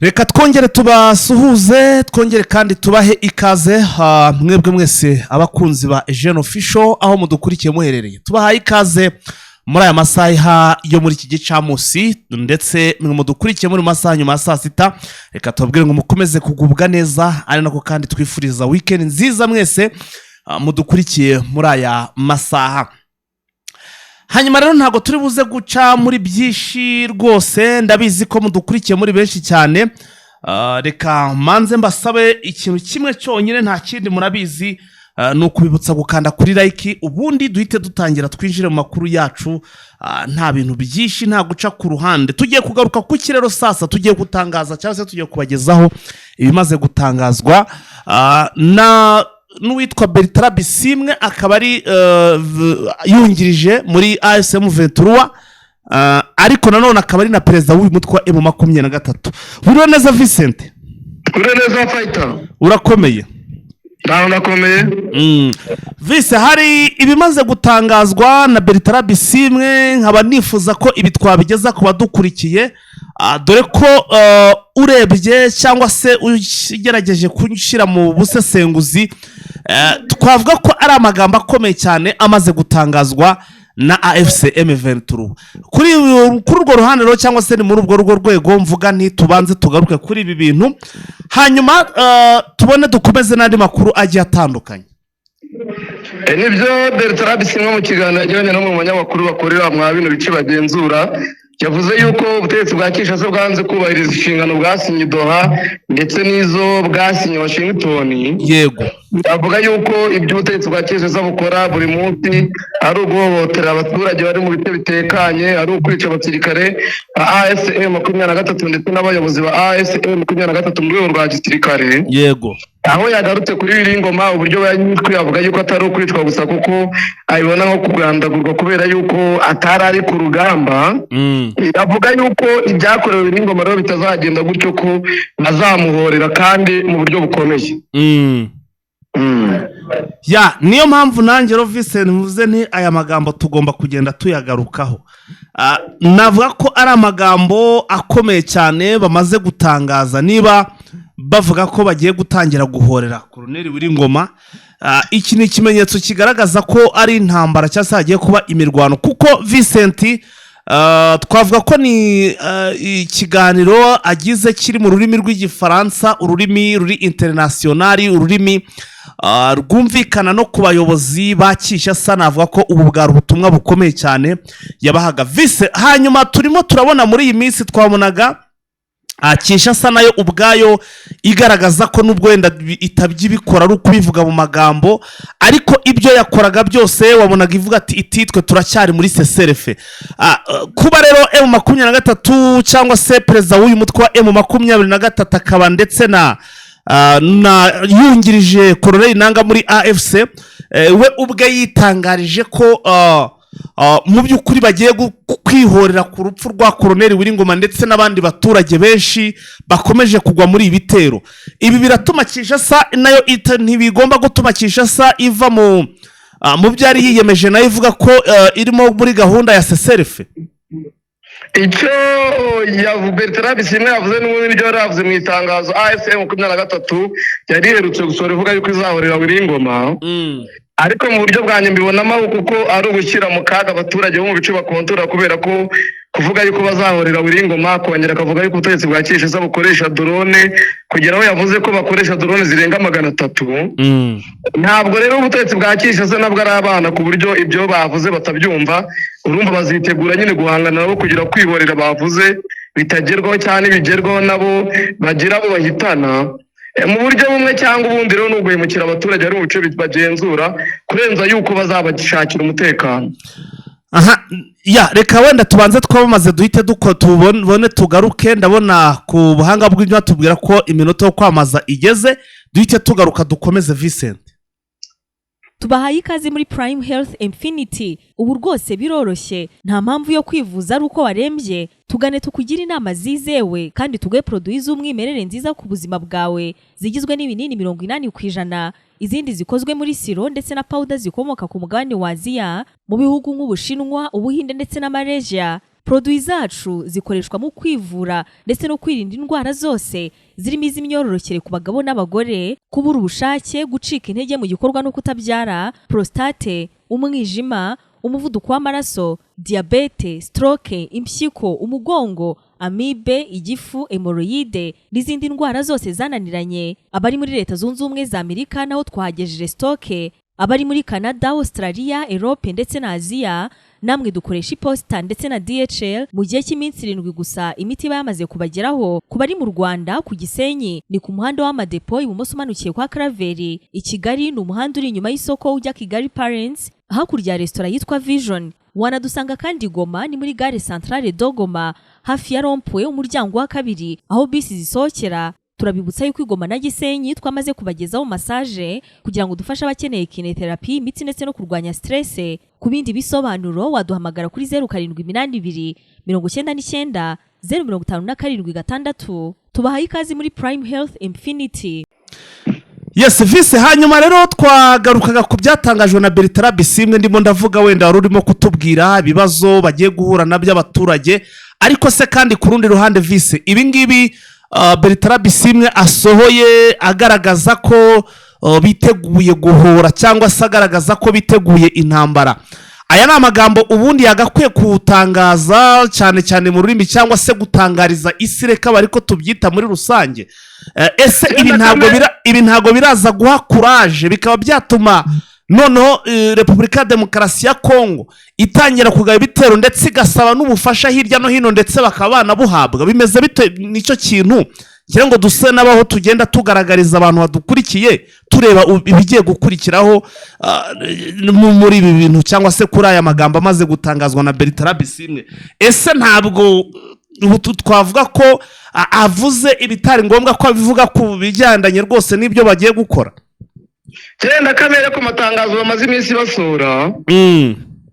Reka twongere tubasuhuze twongere kandi tubahe ikaze mwebwe mwese abakunzi ba Eugene Official aho mudukurikiye muherereye tubahaye ikaze muri aya masaha yo muri iki gicamusi ndetse mwe mudukurikiye muri masaha nyuma ya saa sita. Reka tubabwire ngo mukomeze kugubwa neza ari nako kandi twifuriza weekend nziza mwese mudukurikiye muri aya masaha. Hanyuma rero ntago turi buze guca muri byinshi rwose ndabizi ko mudukurikiye muri benshi cyane. Reka manze mbasabe ikintu kimwe cyonyine nta kindi murabizi no kubibutsa gukanda kuri like ubundi duhite dutangira twinjire mu makuru yacu nta bintu byinshi nta guca ku ruhande. Tugiye kugaruka ku kirero sasa tugiye gutangaza cyangwa se tugiye kubagezaho ibimaze gutangazwa na n'uwitwa Bertrand Bisimwe akaba ari yungirije muri ASM Ventura ariko nanone akaba ari na perezida w'uyu mutwe wa M23. Buriho neza Vincent? Buriho neza Fighter? Urakomeye? Urakomeye. Vise hari ibimaze gutangazwa na Bertrand Bisimwe nkaba nifuza ko ibi twabigeza ku badukurikiye dore ko urebye cyangwa se ugerageje kunshyira mu busesenguzi twavuga ko ari amagambo akomeye cyane amaze gutangazwa na AFC M23 kuri urwo ruhande ro cyangwa se ni muri ubwo rwego mvuga nti tubanze tugaruke kuri ibi bintu hanyuma tubone dukomeze n'andi makuru agiye atandukanye. Nibyo Bertrand Bisimwe mu kiganiro yagiranye no mu banyamakuru bakorera mwa bino bice bagenzura yavuze yuko ubutegetsi bwa Kinshasa bwanze kubahiriza inshingano bwasinye Doha ndetse n'izo bwasinye Washington. Yego avuga yuko ibyo ubutegetsi bwa Kinshasa bukora buri munsi ari uguhohotera abaturage bari mu bice bitekanye, ari ukwica abasirikare ba ASM 23 ndetse n'abayobozi ba ASM 23 mu rwego rwa gisirikare. Yego aho yagarutse kuri Wiringoma uburyo yanyitwe avuga yuko atari ukwicwa gusa kuko ayibona nko kugandagurwa kubera yuko atari ari ku rugamba. avuga yuko ibyakorewe Wiringoma rero bitazagenda gutyo ko bazamuhorera kandi mu buryo bukomeye. Ya niyo mpamvu nanjye Vincent mvuze nti aya magambo tugomba kugenda tuyagarukaho. Navuga ko ari amagambo akomeye cyane bamaze gutangaza niba bavuga ko bagiye gutangira guhorera Colonel Wiringoma. Iki ni ikimenyetso kigaragaza ko ari intambara cyangwa se hagiye kuba imirwano kuko Vincent twavuga ko ni ikiganiro agize kiri mu rurimi rw'igifaransa, ururimi ruri internationali, ururimi rwumvikana no ku bayobozi ba Kinshasa. Navuga ko ubu bwari ubutumwa bukomeye cyane yabahaga Vice. Hanyuma turimo turabona muri iyi minsi twabonaga Kinshasa nayo ubwayo igaragaza ko nubwo wenda itabyibikora ari ukubivuga mu magambo ariko ibyo yakoraga byose wabonaga ivuga ati ititwe turacyari muri CCRF. Kuba rero M23 cyangwa se perezida w'uyu mutwe wa M23 akaba ndetse na yungirije Colonel Nanga muri AFC we ubwe yitangarije ko mu by'ukuri bagiye kwihorera ku rupfu rwa Colonel Wiringoma ndetse n'abandi baturage benshi bakomeje kugwa muri ibitero. Ibi biratuma Kinshasa nayo ntibigomba gutuma Kinshasa iva mu byari yiyemeje nayo ivuga ko irimo muri gahunda ya CCRF. Icyo Bertrand Bisimwe yavuze n'ibyo yaravuze mu itangazo ASM 23 yari iherutse gusohora ivuga yuko izahorera Wiringoma. Ariko mu buryo bwanjye mbibonamo kuko ari ugushyira mu kaga abaturage bo mu bice bakontora kubera ko kuvuga yuko bazahorera Wiringoma kongera akavuga yuko ubutegetsi bwa Kinshasa bukoresha drone kugera aho yavuze ko bakoresha drone zirenga 300. Ntabwo rero ubutegetsi bwa Kinshasa nabwo ari abana ku buryo ibyo bavuze batabyumva. Urumva bazitegura nyine guhangana nabo kugira kwihorera bavuze bitagerwaho cyane bigerwaho nabo bagira abo bahitana mu buryo bumwe cyangwa ubundi. Rero n'uguhemukira abaturage ari mu bice bagenzura kurenza yuko bazabashakira umutekano. Ya reka wenda tubanze twabamaze duhite tubone tugaruke. Ndabona ku buhanga bw'ibyo tubwira ko iminota yo kwamaza igeze duhite tugaruka dukomeze Vincent. Tubahaye ikaze muri Prime Health Infinity. Ubu rwose biroroshye nta mpamvu yo kwivuza ari uko warembye. Tugane tukugira inama zizewe kandi tuguhe produit z'umwimerere nziza ku buzima bwawe zigizwe n'ibinini 80%, izindi zikozwe muri siro ndetse na powder zikomoka ku mugabane wa Aziya mu bihugu nk'Ubushinwa, Ubuhinde ndetse na Malaysia. Produit zacu zikoreshwa mu kwivura ndetse no kwirinda indwara zose zirimo iz'imyororokere ku bagabo n'abagore, kubura ubushake, gucika intege mu gikorwa no kutabyara, prostate, umwijima, umuvuduko w'amaraso, diabete, stroke, impyiko, umugongo, amibe, igifu, hemorrhoide n'izindi ndwara zose zananiranye. Abari muri Leta Zunze Ubumwe za Amerika naho twagejeje stoke, abari muri Canada, Australia, Europe ndetse na Aziya namwe dukoresha iposita ndetse na DHL mu gihe cy'iminsi 7 gusa imiti yamaze kubageraho. Ku bari mu Rwanda ku Gisenyi ni ku muhanda w'Amadepo ibumoso umanukiye kwa Karaveri, i Kigali ni umuhanda uri inyuma y'isoko ujya Kigali Parents hakurya restaurant yitwa Vision. Wanadusanga kandi Goma ni muri gare centrale Dogoma hafi ya Rompwe umuryango wa kabiri aho bisi zisohokera. Turabibutsa yuko Goma na Gisenyi twamaze kubagezaho massage kugira ngo dufashe abakeneye kinetherapy, imiti ndetse no kurwanya stress. Ku bindi bisobanuro waduhamagara kuri 0782 99 057 tubahaye ikazi muri Prime Health Infinity. Yes vise, hanyuma rero twagarukaga ku byatangajwe na Bertrand Bisimwe, ndimo ndavuga wenda wari urimo kutubwira ibibazo bagiye guhura nabyo abaturage, ariko se kandi ku rundi ruhande vise ibi ngibi Bertrand Bisimwe asohoye agaragaza ko biteguye guhora cyangwa se agaragaza ko biteguye intambara. Aya ni amagambo ubundi yagakwiye kutangaza cyane cyane mu rurimi cyangwa se gutangariza isi, reka bariko tubyita muri rusange. Ese ibi ntago biraza guha courage bikaba byatuma noneho Repubulika ya Demokarasi ya Kongo itangira kugaba ibitero ndetse igasaba n'ubufasha hirya no hino ndetse bakabana buhabwa? Bimeze bite nicyo kintu kire ngo duse nabaho tugenda tugaragariza abantu badukurikiye tureba ibigiye gukurikiraho muri ibi bintu cyangwa se kuri aya magambo amaze gutangazwa na Bertrand Bisimwe? Ese ntabwo twavuga ko avuze ibitari ngombwa ko abivuga ku bijyandanye rwose n'ibyo bagiye gukora? Cyenda kamere ku matangazo bamaze iminsi basura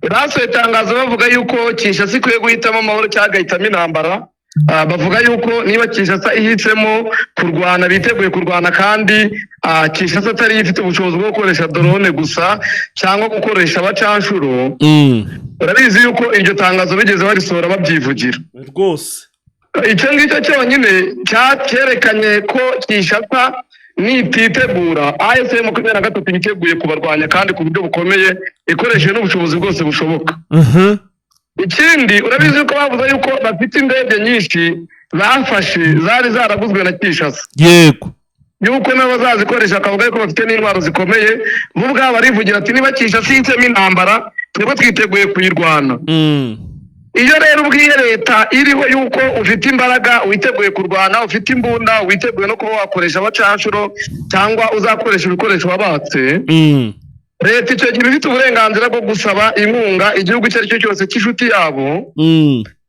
raso itangazo bavuga yuko Kinshasa ikwiye guhitamo amahoro cyagahitamo intambara. Bavuga yuko niba Kinshasa ihitsemo kurwana biteguye kurwana, kandi Kinshasa atari ifite ubushobozi bwo gukoresha drone gusa cyangwa gukoresha abacanshuro. Urabizi yuko iryo tangazo bigeze barisohora babyivugira rwose. Icyo ngicyo cyonyine cyerekanye ko Kinshasa nititegura AFC 23 biteguye kubarwanya kandi ku buryo bukomeye ikoresheje n'ubushobozi bwose bushoboka. Ikindi urabizi ko bavuze yuko bafite indege nyinshi bafashe zari zaraguzwe na Kinshasa. Yego. Yuko nabo bazazikoresha akavuga yuko bafite n'intwaro zikomeye. Bo bwabo barivugira ati niba Kinshasa yitsemo intambara twebwe twiteguye kuyirwana. Iyo rero ubwiye leta iriho yuko ufite imbaraga witeguye kurwana, ufite imbunda witeguye no kuba wakoresha abacanshuro cyangwa uzakoresha ibikoresho wabatse, leta icyo gihe ifite uburenganzira bwo gusaba inkunga igihugu icyo ari cyo cyose cy'inshuti yabo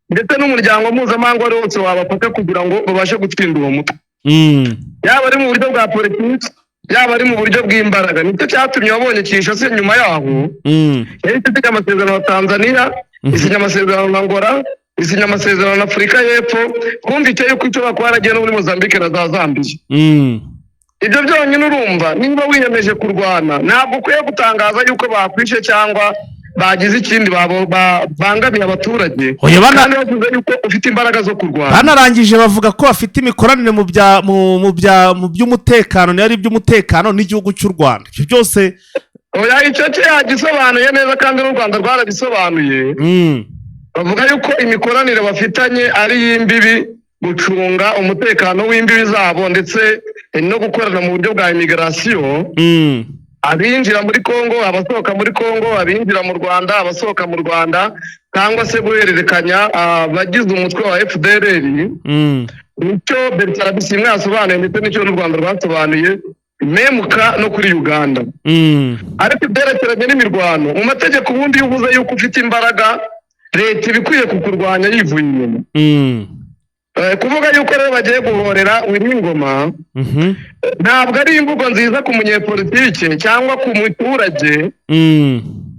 ndetse n'umuryango mpuzamahanga wari wose wabafata kugira ngo babashe gutsinda uwo mutwe, yaba ari mu buryo bwa politiki yaba ari mu buryo bw'imbaraga. Nicyo cyatumye wabonye Kinshasa nyuma yaho yahise isinya amasezerano na Tanzania, isinya amasezerano na Angola, isinya amasezerano na Afurika y'Epfo, kumvise yuko icyo bakwaragiye no muri Mozambique na za Zambia. Ibyo byonyine urumva niba wiyemeje kurwana ntabwo ukwiye gutangaza yuko bakwishe cyangwa bagize ikindi bangamiye abaturage, kandi bavuze yuko ufite imbaraga zo kurwana. Banarangije bavuga ko bafite imikoranire mu by'umutekano n'ari by'umutekano n'igihugu cy'u Rwanda. Icyo byose oya icyo yagisobanuye neza kandi n'u Rwanda rwarabisobanuye. Bavuga yuko imikoranire bafitanye ari y'imbibi, gucunga umutekano w'imbibi zabo ndetse no gukorana mu buryo bwa immigration, abinjira muri Kongo, abasohoka muri Kongo, abinjira mu Rwanda, abasohoka mu Rwanda, cyangwa se guhererekanya abagize umutwe wa FDLR. Nicyo Bertrand Bisimwe yasobanuye ndetse nicyo n'u Rwanda rwasobanuye memuka no kuri Uganda. Ariko byerekeranye n'imirwano mu mategeko ubundi yuvuze yuko ufite imbaraga leta ibikwiye kukurwanya yivuye inyuma. Kuvuga yuko rero bagiye guhorera Ngoma ntabwo ari imvugo nziza ku munyepolitike cyangwa ku muturage,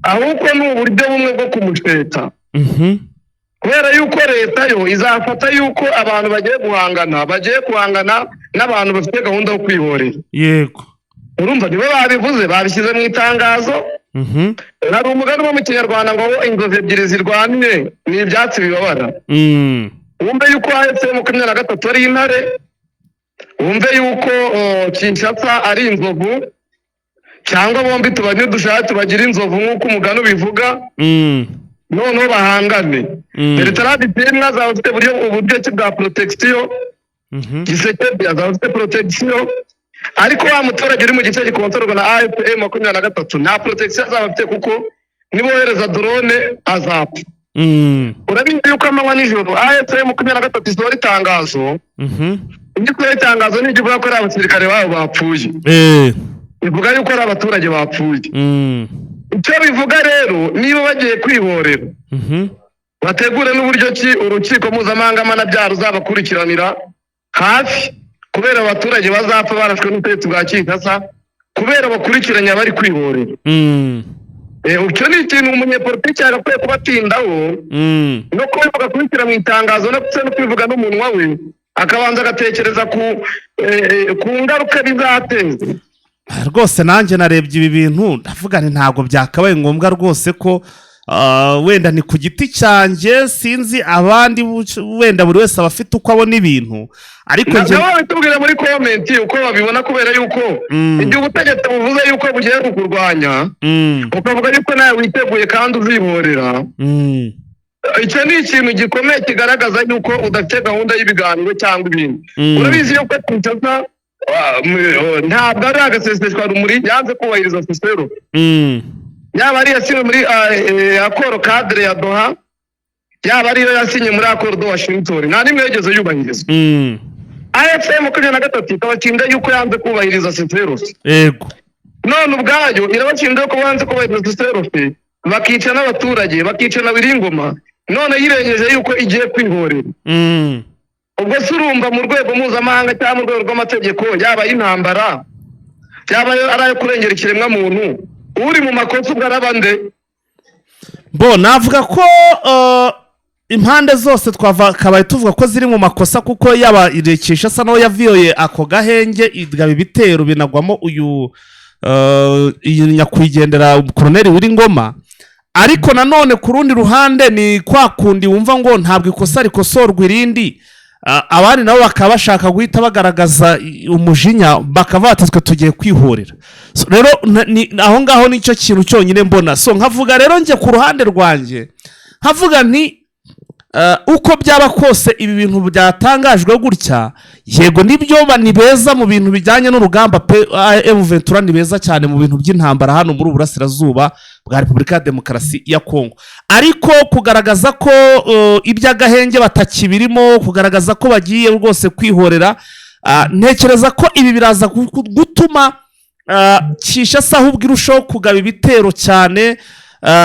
ahubwo ni uburyo bumwe bwo kumusheta. Kubera yuko leta yo izafata yuko abantu bagiye guhangana n'abantu bafite gahunda yo kwihorera. Yego. Urumva nibo babivuze, babishyize mu itangazo hari umugani wo mu kinyarwanda ngo inzozi ebyiri zirwanye ni ibyatsi bibabara. Wumve yuko AFC 23 ari intare, wumve yuko Kinshasa ari inzovu, cyangwa bombi tubanye dushaka tubagira inzovu nk'uko umugani ubivuga. Noneho bahangane. Bertrand Bisimwa azaba afite uburyo ki bwa protection, Gisekedi azaba afite protection, ariko wa muturage uri mu gice gikontorwa na AFC 23 nta protection azaba afite kuko nibohereza drone azapfa. Urabizi yuko amanywa nijoro AFC 23 isohora itangazo. Igikora itangazo ni igivuga ko ari abasirikare babo bapfuye. Ivuga yuko ari abaturage bapfuye. Icyo bivuga rero niba bagiye kwihorera, bategure n'uburyo ki urukiko mpuzamahanga mpanabyaha ruzabakurikiranira hafi, kubera abaturage bazapfa barashwe n'ubutegetsi bwa Kinshasa kubera bakurikiranye abari kwihorera. Icyo ni ikintu umunyepolitiki agakwiye kubatindaho, no kuba bagakurikira mu itangazo no kwivuga n'umunwa we, akabanza agatekereza ku ngaruka bizateza. Rwose nanjye narebye ibi bintu ndavuga nti ntabwo byakabaye ngombwa rwose ko wenda ni ku giti cyanjye, sinzi abandi wenda buri wese aba afite uko abona ibintu, ariko njye tubwire muri comment uko babibona, kubera yuko igihe ubutegetsi buvuze yuko bugiye kukurwanya ukavuga yuko nawe witeguye kandi uzihorera, icyo ni ikintu gikomeye kigaragaza yuko udafite gahunda y'ibiganiro cyangwa ibintu. Urabizi yuko Kinshasa ntabwo ari agaseseshwa rumuri yanze kubahiriza sesero, yaba ari yasinye muri akoro cadre ya Doha, yaba ari yasinye muri akoro de Washington, nta nimwe yigeze yubahiriza. AFC 23 ikabakinda yuko yanze kubahiriza sesero. Yego, none ubwayo irabakinda yuko yanze kubahiriza sesero, bakica n'abaturage, bakica na Biringoma, none yirengeje yuko igiye kwihorera. Ubwo surumva mu rwego mpuzamahanga cyangwa mu rwego rw'amategeko, yaba y'intambara yaba ari kurengera ikiremwa muntu, uri mu makosa ubwo arabande. Navuga ko impande zose twakabaye tuvuga ko ziri mu makosa, kuko yaba irekesha asa naho yaviyoye ako gahenge igaba ibitero binagwamo uyu nyakwigendera Colonel Wiringoma. Ariko nanone ku rundi ruhande ni kwa kundi wumva ngo ntabwo ikosa rikosorwa irindi, abandi nabo bakaba bashaka guhita bagaragaza umujinya, bakaba twe tugiye kwihorera. Rero aho ngaho nicyo kintu cyonyine mbona. Nkavuga rero njye ku ruhande rwanjye, nkavuga nti uko byaba kose ibi bintu byatangajwe gutya, yego nibyo ni beza mu bintu bijyanye n'urugamba pe, M23 ni beza cyane mu bintu by'intambara hano muri Uburasirazuba bwa Repubulika ya Demokarasi ya Kongo, ariko kugaragaza ko iby'agahenge batakibirimo, kugaragaza ko bagiye rwose kwihorera, ntekereza ko ibi biraza gutuma Kinshasa ahubwo irushaho kugaba ibitero cyane,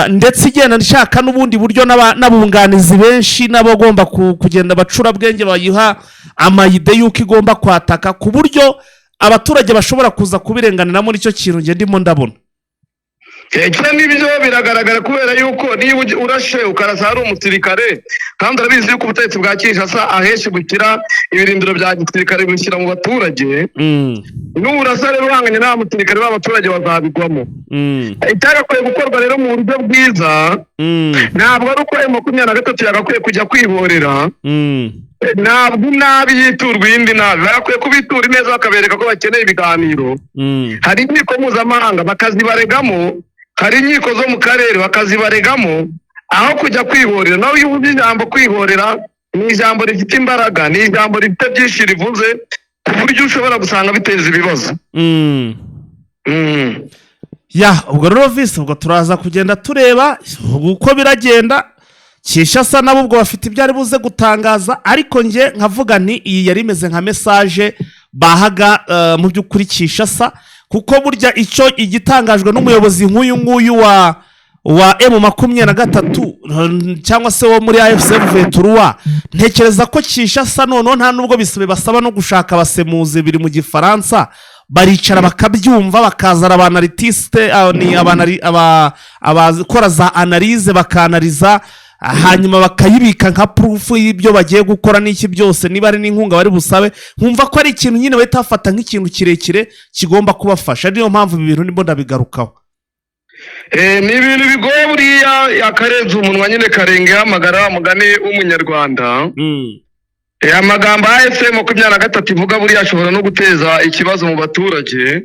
ndetse igenda nshaka n'ubundi buryo n'abunganizi benshi n'abagomba kugenda bacura bwenge bayiha amayide y'uko igomba kwataka, ku buryo abaturage bashobora kuza kubirenganiramo. Nicyo kintu nge ndimo ndabona. Icyo nibyo biragaragara, kubera yuko niba urashe ukarasa hari umusirikare, kandi urabizi yuko ubutegetsi bwa Kinshasa ahenshi bukira ibirindiro bya gisirikare bishyira mu baturage, n'urasa rero uhanganye n'aba musirikare b'abaturage bazabigwamo. Icyagakwiye gukorwa rero mu buryo bwiza, ntabwo ari uko M23 yagakwiye kujya kwihorera, ntabwo nabi yiturwa iyindi nabi, barakwiye kubitura neza bakabereka ko bakeneye ibiganiro. Hari inkiko mpuzamahanga bakazibaregamo, hari inkiko zo mu karere bakazibaregamo, aho kujya kwihorera. Nawe iyo uvuze ijambo kwihorera, ni ijambo rifite imbaraga, ni ijambo rifite byinshi rivuze, ku buryo ushobora gusanga biteza ibibazo. Ubwo rero visi, ubwo turaza kugenda tureba uko biragenda. Kinshasa nabo ubwo bafite ibyo ari buze gutangaza, ariko nge nkavuga nti iyi yari imeze nka message bahaga mu by'ukuri Kinshasa, kuko burya icyo igitangajwe n'umuyobozi nk'uyu nguyu wa M23 cyangwa se wo muri AFC 23, ntekereza ko Kinshasa noneho nta nubwo basaba no gushaka abasemuzi biri mu Gifaransa, baricara bakabyumva, bakazana abanalitiste, abakora za analyse bakanaliza, hanyuma bakayibika nka proof y'ibyo bagiye gukora n'iki byose, niba ari n'inkunga bari busabe, nkumva ko ari ikintu nyine bahita bafata nk'ikintu kirekire kigomba kubafasha. Niyo mpamvu ibi bintu nimbo ndabigarukaho. ni ibintu bigoye buriya akarenza umunwa nyine karenga amagara mugani w'umunyarwanda. Amagambo AFC 23 ivuga buriya ashobora no guteza ikibazo mu baturage.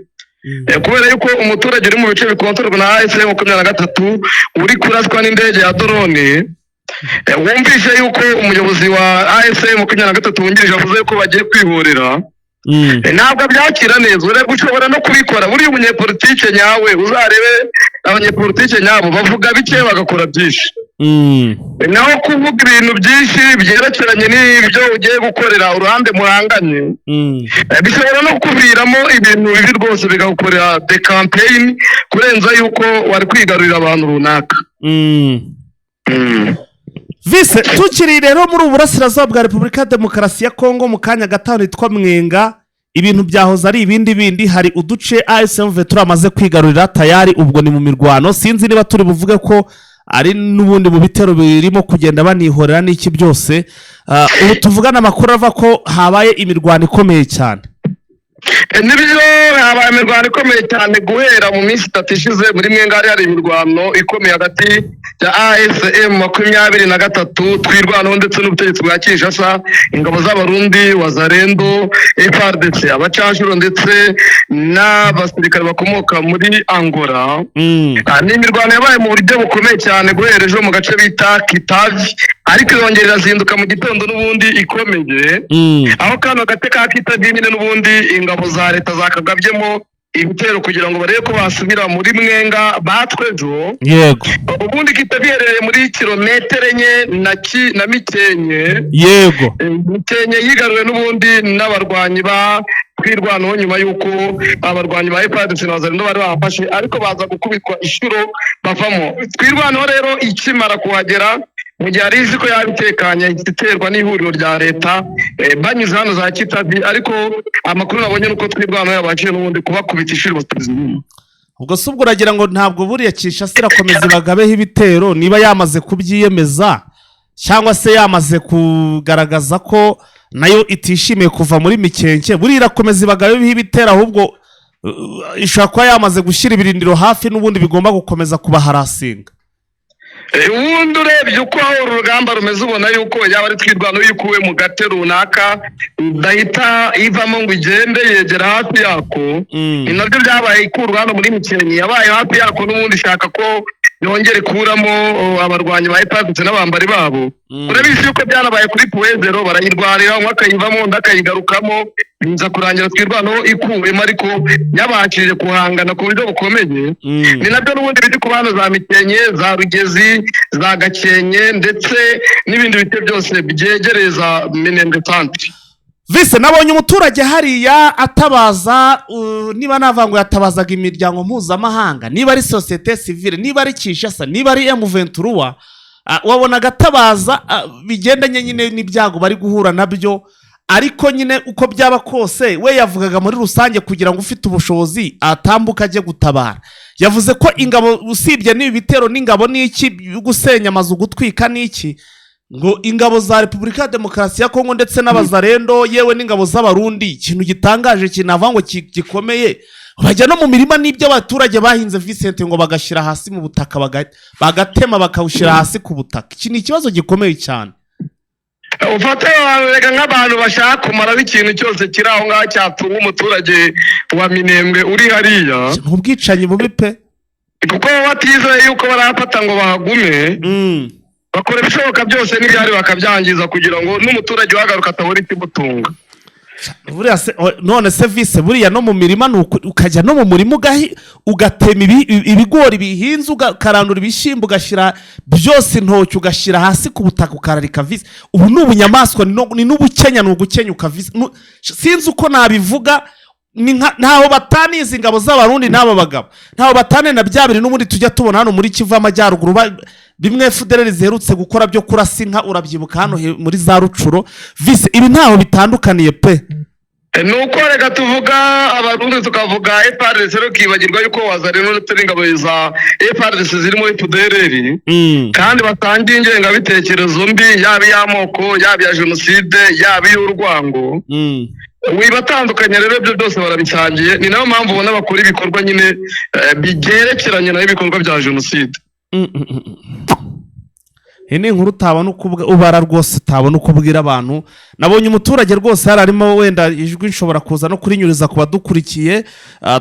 Kubera yuko umuturage uri mu bice bikontorwa na AFC 23 uri kuraswa n'indege ya drone, wumvise yuko umuyobozi wa AFC 23 wungirije avuze ko bagiye kwihorera, ntabwo byakira neza. Urebe ushobora no kubikora buriya umunyepolitike nyawe, uzarebe abanyepolitike nyabo bavuga bike bagakora byinshi. Naho kuvuga ibintu byinshi byerekeranye n'ibyo ugiye gukorera uruhande muhanganye, bishobora no kuviramo ibintu bibi rwose bigakorera the campaign kurenza yuko wari kwigarurira abantu runaka. Vise tukiri rero muri uburasirazuba bwa Repubulika ya Demokarasi ya Kongo mu kanya gatanu yitwa Mwenga, ibintu byahoze ari ibindi hari uduce ASMV turamaze kwigarurira tayari, ubwo ni mu mirwano. Sinzi niba turi buvuge ko ari n'ubundi mu bitero birimo kugenda banihorera n'iki byose. Ubu tuvugana amakuru ava ko habaye imirwano ikomeye cyane. Nibyo habaye imirwano ikomeye cyane guhera mu minsi 3 ishize. Muri Mwenga hari imirwano ikomeye hagati ya AFM 23 twirwanaho ndetse n'ubutegetsi bwa Kinshasa, ingabo z'abarundi Wazalendo, FARDC, abacanshuro ndetse n'abasirikare bakomoka muri Angola. Ni imirwano yabaye mu buryo bukomeye cyane guhera ejo mu gace bita Kitavi, ariko yongerera zinduka mu gitondo n'ubundi ikomeye. Aho kano gate ka Kitavi nyine n'ubundi ingabo za leta zakagabyemo ibitero kugira ngo barebe ko basubira muri Mwenga batwejo. Yego. Ubundi kitabihereye muri kilometero 4 na Mikenye. Yego. Mikenye yigaruwe n'ubundi n'abarwanyi ba kwirwanaho nyuma yuko abarwanyi ba FARDC na Wazalendo bari bafashe, ariko baza gukubitwa ishuro bavamo. Twirwanaho rero ikimara kuhagera mu gihe ari iziko yabitekanye igiterwa n'ihuriro rya leta, banyuze hano za Kitavi, ariko amakuru nabonye nuko twirwanaho yabashije n'ubundi kubakubita ishuro batuzima. Ubwo subwo uragira ngo ntabwo buriya Kinshasa irakomeza bagabeho ibitero niba yamaze kubyiyemeza, cyangwa se yamaze kugaragaza ko nayo itishimiye kuva muri Mikenke, buriya irakomeza bagabeho ibitero, ahubwo ishaka kuba yamaze gushyira ibirindiro hafi n'ubundi bigomba gukomeza kubaharasinga. Ubundi urebye uko urugamba rumeze ubona yuko yaba ari twirwano yukuwe mu gate runaka dahita ivamo ngo igende yegera hafi yako. Ni nabyo byabaye ikurwa hano muri Mikenke, yabaye hafi yako n'ubundi ishaka ko yongere kuramo abarwanyi ba FARDC n'abambari babo. Urabizi yuko byarabaye kuri Puezero, barayirwarira umwe akayivamo undi akayigarukamo, biza kurangira twirwanaho ikuwemo, ariko yabashije kuhangana ku buryo bukomeye. Ni nabyo n'ubundi biri ku bana za Mikenke, za Rugezi, za Gakenke ndetse n'ibindi bite byose byegereza Minembwe Centre. Vise nabonye umuturage hariya atabaza, niba navango yatabazaga imiryango mpuzamahanga, niba ari societe civile, niba ari Kinshasa, niba ari M23, wabona gatabaza bigendanye nyine n'ibyago bari guhura nabyo. Ariko nyine uko byaba kose we yavugaga muri rusange kugira ngo ufite ubushobozi atambuka aje gutabara. Yavuze ko ingabo usibye n'ibi bitero n'ingabo n'iki gusenya amazu gutwika n'iki, ngo ingabo za Repubulika ya Demokarasi ya Kongo ndetse n'abazarendo yewe n'ingabo z'abarundi, ikintu gitangaje kinavango gikomeye, bajya no mu mirima n'ibyo abaturage bahinze Vincent ngo bagashira hasi mu butaka, bagatema bakawushira hasi ku butaka. Iki ni ikibazo gikomeye cyane. Ufate rega nk'abantu bashaka kumara ikintu cyose kiri aho ngaho cyatunga umuturage wa Minembwe uri hariya, ubwicanyi bubi pe, kuko batizeye yuko barafata ngo bahagume. Bakora ibishoboka byose n'ibyari bakabyangiza kugira ngo n'umuturage wagaruka atabura ikimutunga. Buriya none service buriya no mu mirima ukajya no mu murima ugatema ibigori bihinze, ukarandura ibishimbo, ugashira byose intoki ugashira hasi ku butaka ukararika vise. Ubu n'ubunyamaswa ni n'ubukenya, n'ugukenyuka vise. Sinzi uko nabivuga, ntaho batanize ingabo z'abarundi n'aba bagabo, ntaho batane na byabiri n'ubundi tujya tubona hano muri Kivu Amajyaruguru, bimwe FDLR ziherutse gukora byo kurasa inka, urabyibuka hano muri za Rucuro. Vise ibi ntaho bitandukaniye pe. Nuko reka tuvuga abarundi tukavuga FARDC, rero kibagirwa yuko Wazalendo ndetse n'ingabo za FARDC zirimo FDLR, kandi batangiye ingengabitekerezo mbi, yaba y'amoko, yaba ya jenoside, yaba y'urwango. wibatandukanye rero ibyo byose barabisangiye, ni nayo mpamvu ubona bakora ibikorwa nyine bigerekeranye nayo ibikorwa bya jenoside. ni inkuru utabona uko ubara rwose, utabona uko ubwira abantu. Nabonye umuturage rwose hari arimo wenda ijwi nshobora kuza no kurinyuriza ku badukurikiye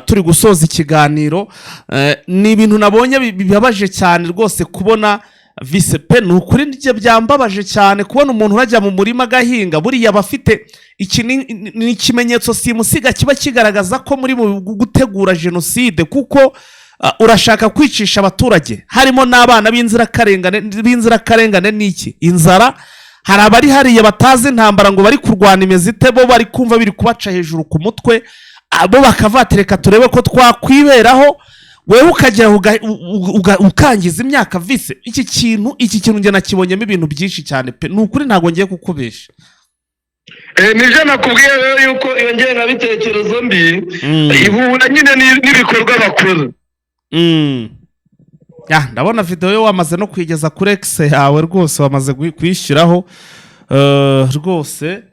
turi gusoza ikiganiro. Ni ibintu nabonye bibabaje cyane rwose kubona vise pe, ni ukuri njye byambabaje cyane kubona umuntu urajya mu murima agahinga. Buriya bafite iki ni ikimenyetso simusiga kiba kigaragaza ko muri mu gutegura jenoside, kuko urashaka kwicisha abaturage harimo n'abana b'inzirakarengane. N'iki inzara, hari abari hariya batazi intambara ngo bari kurwana imezite, bo bari kumva biri kubaca hejuru ku mutwe, abo bakavatereka turebe ko twakwiberaho, wewe ukagera ukangiza imyaka vise. Iki kintu njye nakibonyemo ibintu byinshi cyane pe, ni ukuri ntabwo ngiye kukubesha. Nibyo nakubwiye rero yuko iyo ngengabitekerezo mbi ihura nyine n'ibikorwa bakora. Ndabona video yo wamaze no kwigeza kuri X yawe rwose, wamaze kuyishyiraho rwose.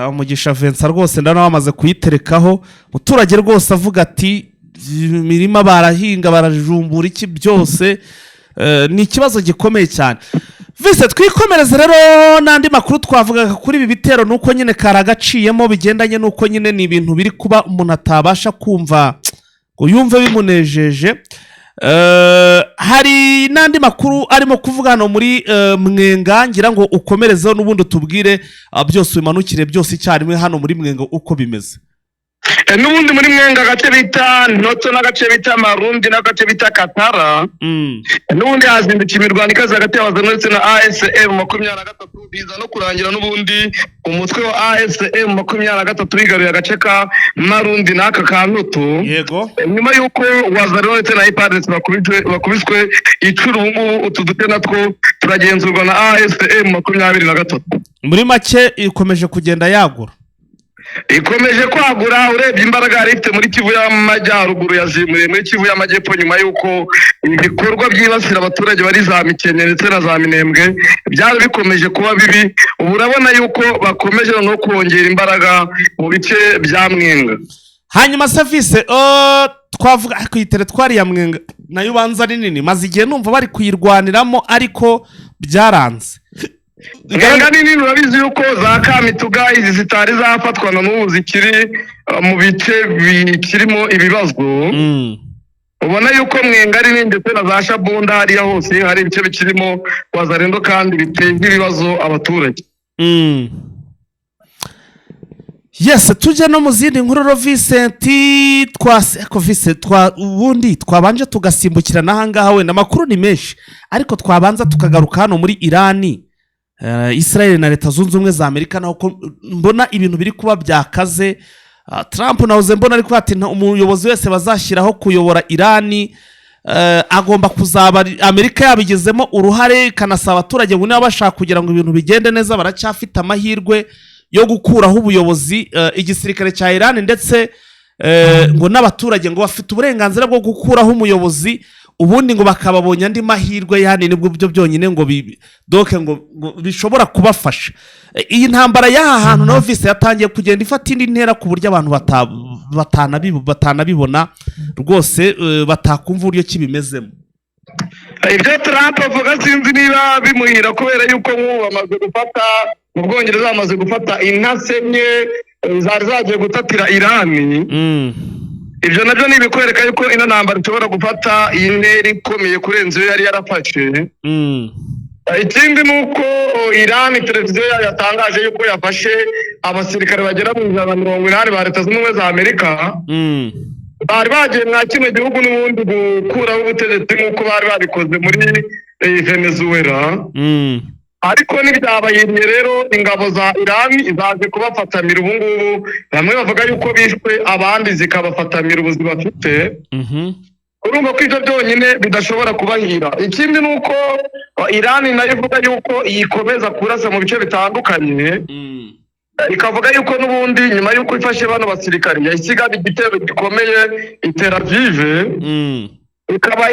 Umugisha Vincent rwose ndana wamaze kuyiterekaho. Muturage rwose avuga ati imirima barahinga barajumbura iki byose. Ni ikibazo gikomeye cyane. Vise twikomereze rero n'andi makuru twavugaga kuri ibi bitero, nuko nyine karagaciyemo bigendanye nuko nyine ni ibintu biri kuba umuntu atabasha kumva ngo yumve bimunejeje. Hari n'andi makuru arimo kuvuga hano muri Mwenga, ngira ngo ukomerezeho n'ubundi tubwire byose bimanukire byose icyarimwe hano muri Mwenga uko bimeze. N'ubundi muri Mwenga agace bita Noto n'agace bita Marundi n'agace bita Katara, n'ubundi hazindutse imirwano ikaze hagati y'abazana ndetse na ASM 23 biza no kurangira n'ubundi umutwe wa ASM 23 wigaruye agace ka Marundi n'aka ka Noto. Yego, nyuma yuko wazana ndetse na IPADS bakubiswe icuru, ubu utudute natwo turagenzurwa na ASM 23. muri make ikomeje kugenda yagura, ikomeje kwagura. Urebye imbaraga yari ifite muri Kivu y'Amajyaruguru yazimuriye muri Kivu y'Amajyepfo, nyuma yuko ibikorwa byibasira abaturage bari za Mikenke ndetse na za Minembwe byari bikomeje kuba bibi. Ubu urabona yuko bakomeje no kongera imbaraga mu bice bya Mwenga. Hanyuma service twavuga ku teritwari ya Mwenga nayo ubanza ari nini, maze igihe numva bari kuyirwaniramo ariko byaranze. Mwenga nini urabizi yuko za Kamituga izi zitari zafatwa na n'ubu zikiri mu bice bikirimo ibibazo. Ubona yuko Mwenga ari nini ndetse na za Shabunda hariya hose hari ibice bikirimo wazarendo kandi biteye ibibazo abaturage. Yes, tujya no mu zindi nkuru Vincent ubundi twabanje tugasimbukira n'ahangaha, wenda amakuru ni menshi ariko twabanza tukagaruka hano muri Irani, Israel na Leta Zunze Ubumwe za Amerika, naho mbona ibintu biri kuba byakaze. Trump nahoze mbona ariko ati umuyobozi wese bazashyiraho kuyobora Irani agomba kuzaba Amerika yabigezemo uruhare, kanasaba abaturage ngo niba bashaka kugira ngo ibintu bigende neza baracyafite amahirwe yo gukuraho ubuyobozi. Igisirikare cya Irani ndetse ngo n'abaturage ngo bafite uburenganzira bwo gukuraho umuyobozi, ubundi ngo bakababonye andi mahirwe yani nibwo byo byonyine ngo doke ngo bishobora kubafasha. Iyi ntambara y'aha hantu naho Vise yatangiye kugenda ifata indi ntera ku buryo abantu batanabibona rwose, batakumva uburyo kibimezemo. Ibyo Trump avuga sinzi niba bimuhira, kubera yuko bamaze gufata mu Bwongereza, bamaze gufata intase nke zari zagiye gutatira Irani. Ibyo nabyo ni ibikwereka yuko ino ntambara ishobora gufata iyi ntera ikomeye kurenza iyo yari yarafashe. Ikindi ni uko Irani televiziyo yatangaje yuko yafashe abasirikare bagera mu 180 ba Leta Zunze Ubumwe za Amerika. Bari bagiye mwa kino gihugu n'ubundi gukuraho ubutegetsi nk'uko bari babikoze muri Venezuela. Ariko n'ibyabayiriye rero ingabo za Irani zaje kubafatamira. Ubu ngubu bamwe bavuga yuko bishwe, abandi zikabafatamira ubuzima bafite. Urumva ko ibyo byonyine bidashobora kubahira. Ikindi ni uko Irani nayo ivuga yuko iyikomeza kurasa mu bice bitandukanye, ikavuga yuko n'ubundi nyuma yuko ifashe bano basirikare yahisigaga igitero gikomeye i Tel Aviv, ikaba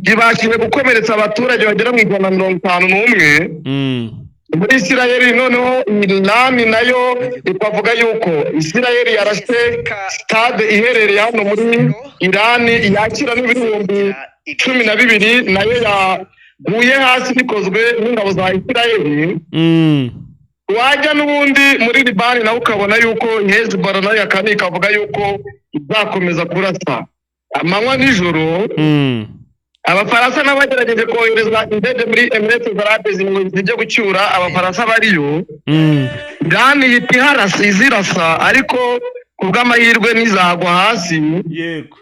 yibashije gukomeretsa abaturage bagera mu 151. muri Isirayeli noneho Irani nayo ikavuga yuko Isirayeli yarashe stade iherereye hano muri Irani yakira n'ibihumbi 12 nayo yaguye hasi bikozwe n'ingabo za Isirayeli. Wajya n'ubundi muri Libani nawe ukabona yuko Hezbollah nayo yakani ikavuga yuko izakomeza kurasa amanywa nijoro. Abafaransa n'abagerageje kohereza indege muri Emirates Arabes ngo zijye gucyura abafaransa bariyo. Irani yitiharasa izirasa ariko kubw'amahirwe nizagwa hasi. Yego.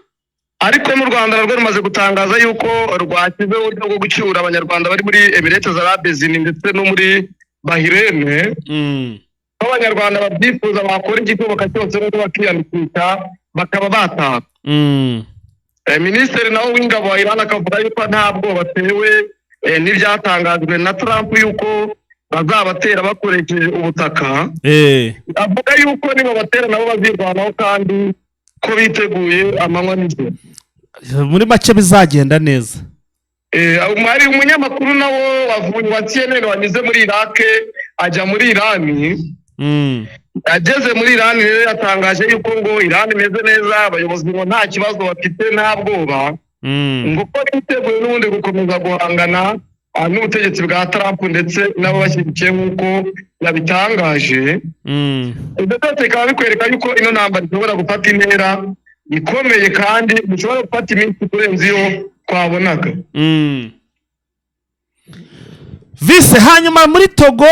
Ariko mu Rwanda rwo rumaze gutangaza yuko rwakize uburyo bwo gucyura abanyarwanda bari muri Emirates Arabes ndetse no muri Bahrain. Abanyarwanda babyifuza bakora igishoboka cyose ngo bakiyandikisha bakaba bataha. Minisitiri nawe w'ingabo wa Iran akavuga yuko ntabwo batewe n'ibyatangajwe na Trump yuko bazabatera bakoresheje ubutaka. Avuga yuko niba batera nabo bazirwanaho kandi ko biteguye amanywa nijoro. Muri make bizagenda neza. Umwari umunyamakuru nawo wa CNN wanyuze muri Iraq ajya muri Iran. Ageze muri Iran rero yatangaje yuko ngo Iran imeze neza, abayobozi ngo nta kibazo bafite nta bwoba, ngo ko biteguye n'ubundi gukomeza guhangana n'ubutegetsi bwa Trump ndetse nabo bashyigikiye nk'uko yabitangaje. Ibyo byose bikaba bikwereka yuko ino ntambara ishobora gufata intera ikomeye kandi bishobora gufata iminsi kurenza iyo twabonaga. Vise hanyuma muri Togo,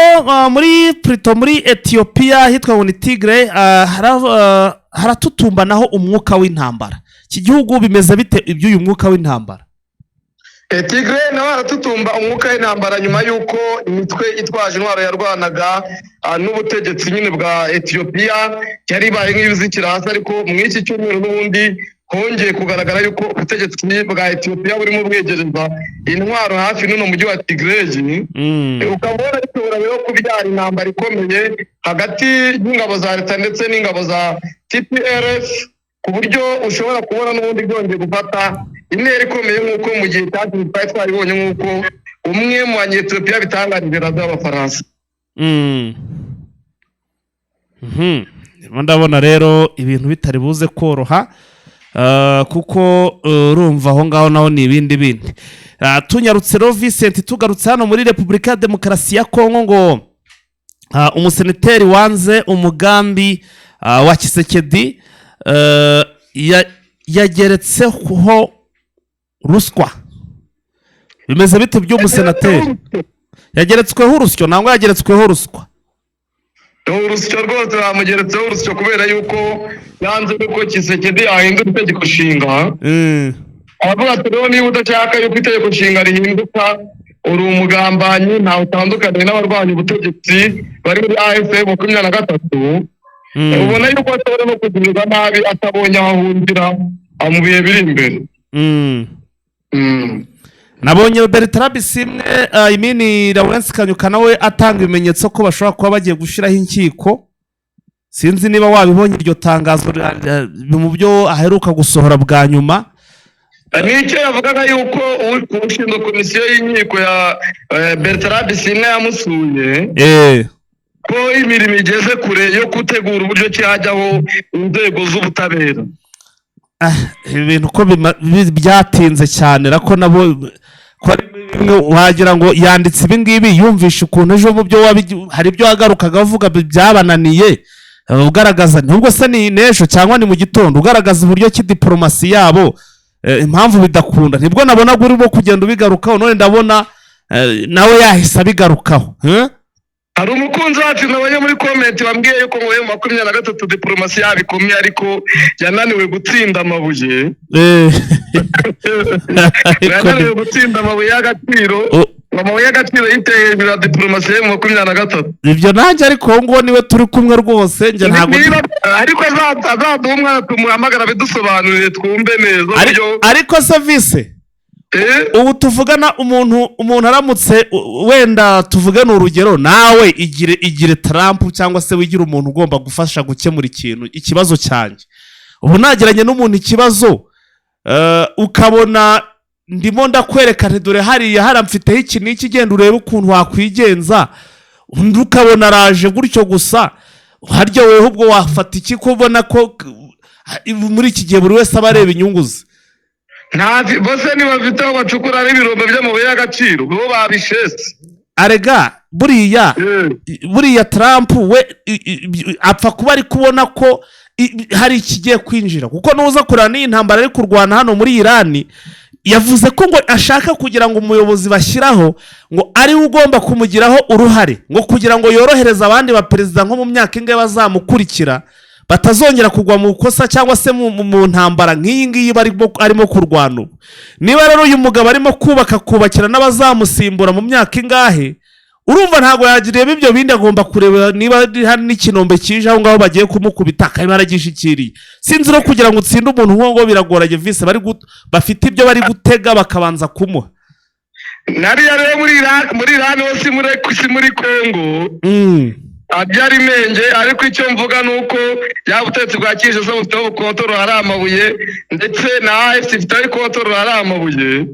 muri Ethiopia hitwa ngo ni Tigre, haratutumba naho umwuka w'intambara. Iki gihugu bimeze bite iby'uyu mwuka w'intambara? Tigre nawe haratutumba umwuka w'intambara nyuma yuko imitwe itwaje intwaro yarwanaga n'ubutegetsi nyine bwa Ethiopia yari baye nk'ibizikira hasi, ariko mu iki cyumweru n'ubundi hongeye kugaragara yuko ubutegetsi bwa Ethiopia burimo bwegereza intwaro hafi n'uno mujyi wa Tigray. Ukabona bishobora rero kubyara intambara ikomeye hagati y'ingabo za leta ndetse n'ingabo za TPLF, ku buryo ushobora kubona n'ubundi byongeye gufata intera ikomeye nk'uko mu gihe cyashize twari twaribonye nk'uko umwe mu banyethiopia bitangarije radiyo y'Abafaransa. Ndabona rero ibintu bitari buze koroha, kuko urumva aho ngaho naho ni ibindi bindi. Tunyarutse rero Vincent, tugarutse hano muri Repubulika ya Demokarasi ya Kongo ngo umusenateri wanze umugambi wa Tshisekedi yageretseho ruswa. Bimeze bite by'umusenateri? Yageretsweho urusyo nangwa yageretsweho ruswa? Urusyo rwose bamugeretseho urusyo kubera yuko yanze ko Tshisekedi ahindura itegeko nshinga. Avuga ati rero niba udashaka yuko itegeko nshinga rihinduka uri umugambanyi, ntawe utandukanye n'abarwanya ubutegetsi bari muri AFC 23. Ubona yuko atari no kugirirwa nabi atabonye aho ahungira mu bihe biri imbere. Nabonye Bertrand Bisimwe Imini Lawrence Kanyuka nawe atanga ibimenyetso ko bashobora kuba bagiye gushiraho inkiko. Sinzi niba wabibonye iryo tangazo mu byo aheruka gusohora bwa nyuma. Nicyo yavugaga yuko ushinzwe komisiyo y'inkiko ya Bertrand Bisimwe yamusuye ko imirimo igeze kure yo gutegura uburyo cyajyaho inzego z'ubutabera. Ibintu ko byatinze cyane rako nabo wagira ngo yanditse ibi ngibi yumvisha ukuntu ejo mu byo hari ibyo agarukaga avuga byabananiye, ugaragaza nubwo se ni n'ejo cyangwa ni mu gitondo ugaragaza uburyo cy'idiplomasi yabo impamvu bidakunda, nibwo nabona urimo kugenda ubigarukaho, none ndabona nawe yahise abigarukaho. Hari umukunzi wacu nabonye muri comment bambwiye yuko ngo 23 diplomasi yabikomye ariko yananiwe gutsinda amabuye. Yananiwe gutsinda amabuye y'agaciro. Amabuye y'agaciro yiteye bila diplomasi ya 23. Ibyo nanjye ariko ngo niwe turi kumwe rwose njye ntabwo ariko azadumwa tumuhamagara bidusobanurire twumve neza. Ariko service ubu tuvugana umuntu aramutse wenda tuvugana urugero nawe igire Trump cyangwa se wigira umuntu ugomba gufasha gukemura ikibazo cyanjye. Ubu nageranye n'umuntu ikibazo ukabona ndimo ndakwerekana dore hariya haramfiteho iki n'iki, genda urebe ukuntu wakwigenza, undi ukabona araje gutyo gusa, harya wowe ubwo wafata iki ko ubona ko muri iki gihe buri wese aba areba inyungu ze? bose ntibafite aho bacukura n'ibirombe by'amabuye y'agaciro, bo babishese. Arega buriya Trump we apfa kuba ari kubona ko hari ikigiye kwinjira, kuko nuza kurana n'iyi ntambara ari kurwana hano muri Irani, yavuze ko ngo ashaka kugira ngo umuyobozi bashyiraho ngo ari ugomba kumugiraho uruhare, ngo kugira ngo yorohereze abandi ba perezida nko mu myaka ingahe bazamukurikira batazongera kugwa mu kosa cyangwa se mu ntambara nk'iyi ngiyi arimo kurwana. Niba rero uyu mugabo arimo kubakira n'abazamusimbura mu myaka ingahe, urumva ntabwo yagireba ibyo bindi, agomba kureba niba hari n'ikinombe kije aho ngaho bagiye kumukubita akaba yaragishikiriye. Sinzi no kugira ngo utsinde umuntu nk'uwo ngo biragoranye vise bafite ibyo bari gutega bakabanza kumuha. Nariya rero muri Iran hose muri Kongo abyari menge, ariko icyo mvuga nuko yabutetsi bwa Kinshasa bufite ubukontorora hari amabuye, ndetse na AFC ifite ubukontorora hari amabuye.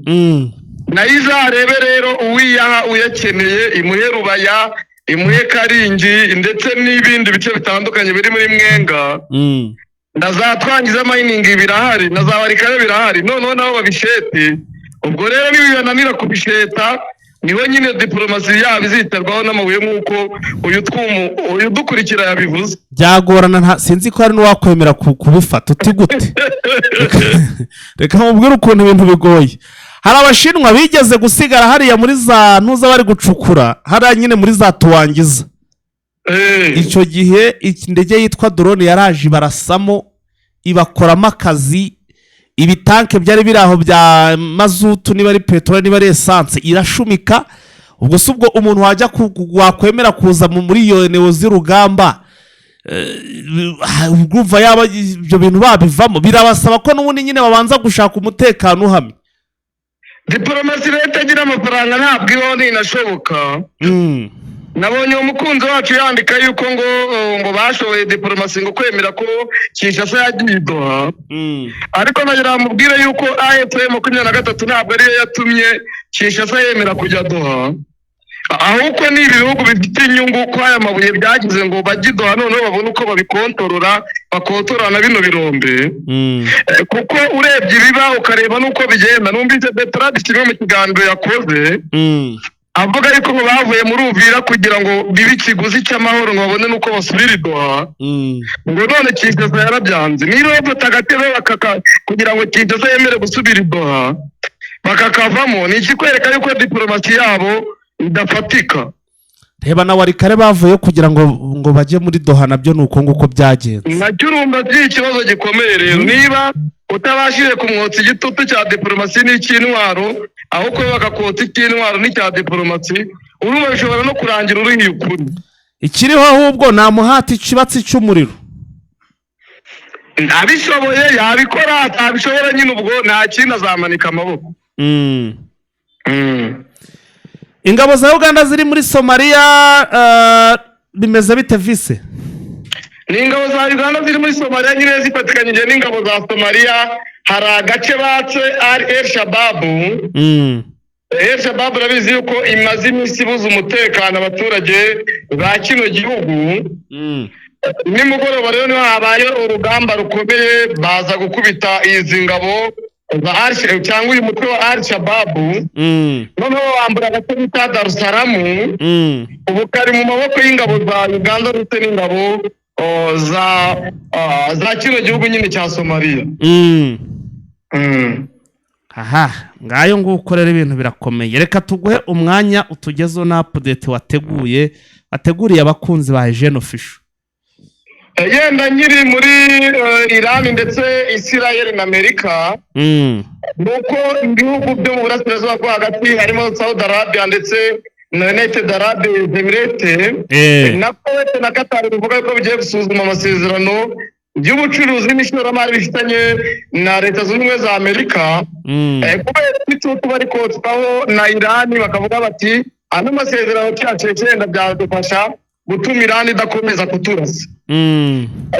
Nayo izarebe rero uwiyaha uyakeneye, imuhe Rubaya, imuhe Karingi, ndetse n'ibindi bice bitandukanye biri muri Mwenga. Na za Twangiza mining birahari, na za Warikare birahari, noneho nabo babishete. Ubwo rero nibibananira kubisheta, niho nyine diplomasi yabo izitarwaho n'amabuye nk'uko uyu dukurikira yabivuze. Byagorana, sinzi ko hari n'uwakwemera kubifata uti gute. Reka mubwire ukuntu ibintu bigoye. Hari abashinwa bigeze gusigara hariya muri za ntuza bari gucukura hariya nyine muri za Tuwangiza. Icyo gihe indege yitwa drone yaraje barasamo ibakoramo akazi, ibitanke byari biri aho bya mazutu niba ari petrol niba ari essence irashumika. Ubwo se ubwo umuntu wajya wakwemera kuza muri iyo neo z'urugamba, urumva yaba ibyo bintu babivamo, birabasaba ko n'ubundi nyine babanza gushaka umutekano uhamye. Diplomasi rero itagira amafaranga ntabwo ibaho inashoboka. Nabonye umukunzi wacu yandika yuko ngo bashoboye diplomasi ngo kwemera ko Kinshasa yagiye Doha, ariko nagira mubwire yuko AFC 23 ntabwo ariyo yatumye Kinshasa yemera kujya Doha, ahubwo ni ibihugu bifite inyungu ko aya mabuye byagize ngo bajye Doha, noneho babone uko bakontorora na bino birombe. Kuko urebye ibiba ukareba nuko bigenda, numvise Bertrand kimwe mu kiganiro yakoze avuga ariko ngo bavuye muri Uvira kugira ngo bibe ikiguzi cy'amahoro ngo babone nuko basubira Doha, ngo none Kinshasa yarabyanze. Niba bafata agatebe kugira ngo Kinshasa yemere gusubira Doha bakakavamo, ni ikikwereka yuko diplomasi yabo idafatika. Reba na Warikare bavuye kugira ngo bajye muri Doha, nabyo nuko nguko byagenze. Nacyo urumva ikibazo gikomeye rero, niba utabashije kumwotsa igitutu cya diplomasi n'icy'intwaro, aho ko bakakotsa icy'intwaro n'icya diplomasi, urumva bishobora no kurangira urihiye ukuri. Ikiriho ahubwo nta muhati kibatsi cy'umuriro. Abishoboye yabikora, atabishobora nyine ubwo nta kindi azamanika amaboko. Ingabo za Uganda ziri muri Somalia bimeze bite vise? Ni ingabo za Uganda ziri muri Somalia nyine zifatikanyije n'ingabo za Somalia. Hari agace batse El-Shabaab. El-Shabaab urabizi yuko imaze iminsi ibuza umutekano abaturage ba kino gihugu. Nimugoroba rero niho habaye urugamba rukomeye, baza gukubita izi ngabo cyangwa uyu mutwe wa Al-Shabaab, noneho wambura agace bita Dar es Salaam. Ubu kari mu maboko y'ingabo za Uganda ndetse n'ingabo za kino gihugu nyine cya Somalia. Aha, ngayo ngukorera ibintu birakomeye. Reka tuguhe umwanya utugezo na update wateguriye abakunzi ba Eugene Official. Yenda nyiri muri Iran ndetse Israel na Amerika, nuko ibihugu byo mu burasirazuba bwo hagati harimo Saudi Arabia ndetse na United Arab Emirates na Kuwait na Qatar bivuga ko bigiye gusuzuma amasezerano y'ubucuruzi n'ishoramari bifitanye na Leta Zunze Ubumwe za Amerika. Kubera itutu bari kotswaho na Iran, bakavuga bati ano masezerano cyacu cyenda byadufasha gutuma Iran idakomeza kuturasa.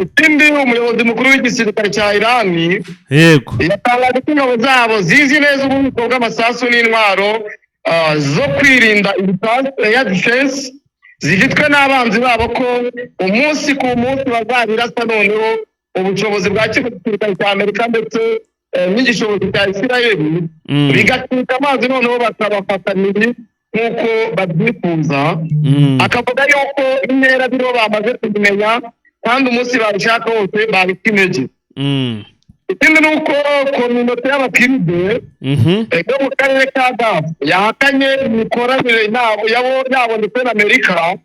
Ikindi umuyobozi mukuru w'igisirikare cya Iran yatangaje ko ingabo zabo zizi neza ububiko bw'amasasu n'intwaro zo kwirinda ya defense zifitwe n'abanzi babo ko umunsi ku munsi bazabirasa noneho ubushobozi bwa gisirikare cya Amerika ndetse n'igishobozi cya Isirayeli bigatwika amazi noneho bakabafatanira nk'uko babyifuza. Akavuga yuko intera biriho bamaze kubimenya kandi umunsi babishaka wose babita intege. Ikindi ni uko kominote y'abakiride yo mu karere ka Gaza yahakanye imikoranire yabo ndetse na Amerika,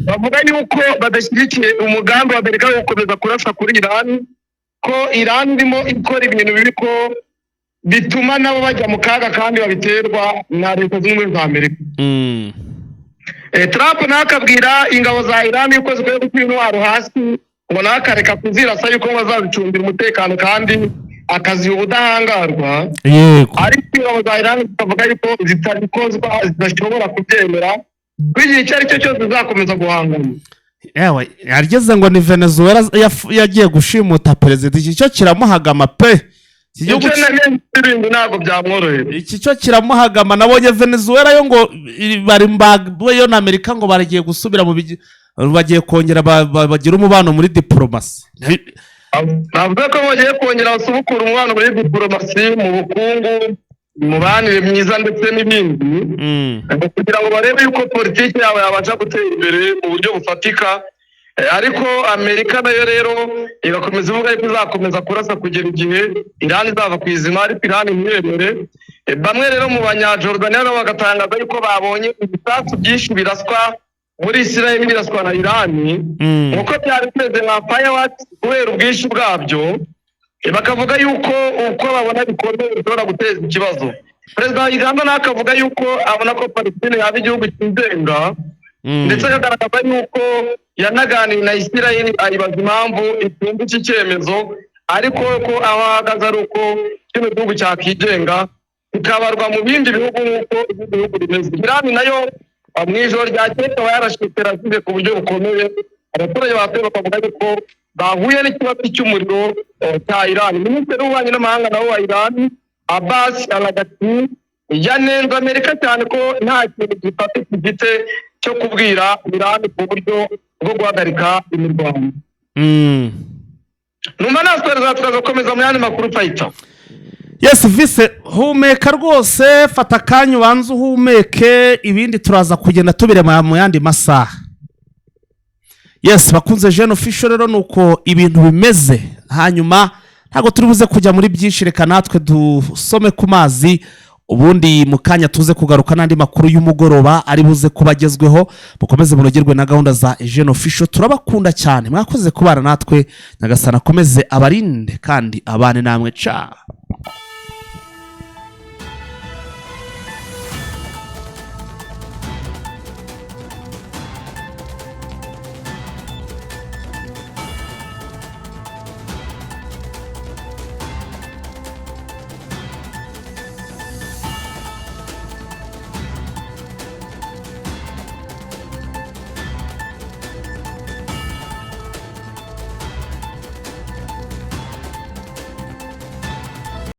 bavuga yuko badashyigikiye umugambi wa Amerika wo gukomeza kurasa kuri Irani, ko Irani irimo ikora ibintu bibi ko bituma nabo bajya mu kaga kandi babiterwa na Leta Zunze Ubumwe za Amerika. Trump nakabwira ingabo za Irani yuko zikwiye gushyira intwaro hasi ngo nakareka kuzirasa yuko bazazicungira umutekano kandi akaziha ubudahangarwa. Ariko ingabo za Irani zikavuga yuko zitabikozwa zidashobora kubyemera ko igihe icyo ari cyo cyose zizakomeza guhangana. Yewe yarigeze ngo ni Venezuela yagiye gushimuta perezida, iki cyo kiramuhagama pe. Iki cyo kiramuhagama. Nabonye Venezuela yo ngo bari mbagwe yo na Amerika ngo baragiye gusubira mu bagiye kongera bagira umubano muri diplomasi. Navuga ko bagiye kongera basubukura umubano muri diplomasi, mu bukungu, mu banire myiza ndetse n'ibindi, kugira ngo barebe yuko politiki yabo yabasha gutera imbere mu buryo bufatika. Ariko Amerika nayo rero igakomeza ivuga yuko izakomeza kurasa kugera igihe Irani izava ku izima, ariko Irani ntiyemere. Bamwe rero mu banyajordaniya nabo bagatangaza yuko babonye ibisasu byinshi biraswa muri Isirayeli biraswa na Irani, nk'uko byari bimeze nka fireworks kubera ubwinshi bwabyo. Bakavuga yuko uko babona bikomeye bishobora guteza ikibazo. Perezida wa Uganda nawe akavuga yuko abona ko Palestine yaba igihugu cyigenga, ndetse akagaragaza yuko yanaganiye na Isirayeli ayibaza impamvu itumva iki cyemezo, ariko ko aho ahagaze ari uko kino gihugu cyakigenga kikabarwa mu bindi bihugu nk'uko ibindi bihugu bimeze. Irani nayo mu ijoro ryakeye ikaba yarashe teraside ku buryo bukomeye. Abaturage batuye bakavuga yuko bahuye n'ikibazo cy'umuriro cya Irani. Minisitiri w'ububanyi n'amahanga nawe wa Irani Abbas Arghati yanenze Amerika cyane ko nta kintu gifatika gifite cyo kubwira Irani ku buryo bwo guhagarika imirwano. Numva natwe tuzakomeza mu yandi makuru Fighter. Yes Vise, humeka rwose, fata akanya ubanze uhumeke, ibindi turaza kugenda tubirema mu yandi masaha. Yes, bakunze Jeune Official rero nuko ibintu bimeze. Hanyuma ntago turi buze kujya muri byinshi, reka natwe dusome ku mazi, ubundi mu kanya tuze kugaruka n'andi makuru y'umugoroba ari buze kubagezweho. Mukomeze munogerwe na gahunda za Jeune Official, turabakunda cyane, mwakoze kubana natwe. Nyagasana akomeze abarinde kandi abane namwe. Ciao.